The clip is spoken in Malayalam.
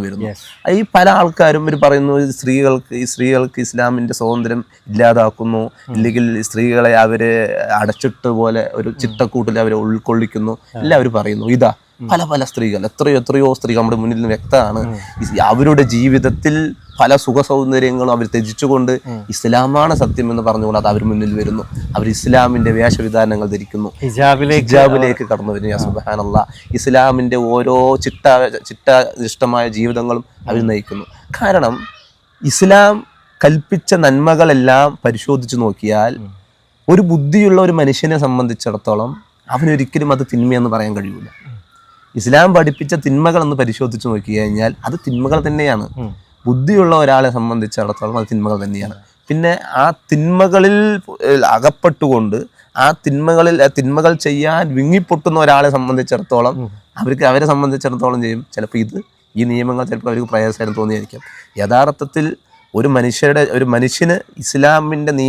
വരുന്നു. ഈ പല ആൾക്കാരും ഇവർ പറയുന്നു സ്ത്രീകൾക്ക് ഇസ്ലാമിന്റെ സ്വാതന്ത്ര്യം ഇല്ലാതാക്കുന്നു, ഇല്ലെങ്കിൽ സ്ത്രീകളെ അവര് അടച്ചിട്ട് പോലെ ഒരു ചിട്ടക്കൂട്ടിൽ അവരെ ഉൾക്കൊള്ളിക്കുന്നു എല്ലാവരും പറയുന്നു. ഇതാ പല സ്ത്രീകൾ, എത്രയോ സ്ത്രീകൾ നമ്മുടെ മുന്നിൽ നിന്ന് വ്യക്തമാണ്. അവരുടെ ജീവിതത്തിൽ പല സുഖ സൗന്ദര്യങ്ങളും അവർ ത്യജിച്ചുകൊണ്ട് ഇസ്ലാമാണ് സത്യം എന്ന് പറഞ്ഞുകൊണ്ട് അത് അവർ മുന്നിൽ വരുന്നു. അവർ ഇസ്ലാമിന്റെ വേഷവിധാനങ്ങൾ ധരിക്കുന്നു, ഹിജാബിലേക്ക് കടന്നു വരുന്നു. യാ സുബ്ഹാനല്ലാഹ്, ഇസ്ലാമിന്റെ ഓരോ ചിട്ടനിഷ്ഠമായ ജീവിതങ്ങളും അവർ നയിക്കുന്നു. കാരണം ഇസ്ലാം കൽപ്പിച്ച നന്മകളെല്ലാം പരിശോധിച്ചു നോക്കിയാൽ ഒരു ബുദ്ധിയുള്ള ഒരു മനുഷ്യനെ സംബന്ധിച്ചിടത്തോളം അവനൊരിക്കലും അത് തിന്മയെന്ന് പറയാൻ കഴിയൂല. ഇസ്ലാം പഠിപ്പിച്ച തിന്മകൾ എന്ന് പരിശോധിച്ച് നോക്കി കഴിഞ്ഞാൽ അത് തിന്മകൾ തന്നെയാണ്. ബുദ്ധിയുള്ള ഒരാളെ സംബന്ധിച്ചിടത്തോളം അത് തിന്മകൾ തന്നെയാണ്. പിന്നെ ആ തിന്മകളിൽ അകപ്പെട്ടുകൊണ്ട് ആ തിന്മകൾ ചെയ്യാൻ വിങ്ങിപ്പൊട്ടുന്ന ഒരാളെ സംബന്ധിച്ചിടത്തോളം അവരെ സംബന്ധിച്ചിടത്തോളം ചെയ്യും ചിലപ്പോൾ ഈ നിയമങ്ങൾ ചിലപ്പോൾ അവർക്ക് പ്രയാസമായിട്ട് തോന്നിയായിരിക്കും. യഥാർത്ഥത്തിൽ ഒരു മനുഷ്യന് ഇസ്ലാമിൻ്റെ നിയമം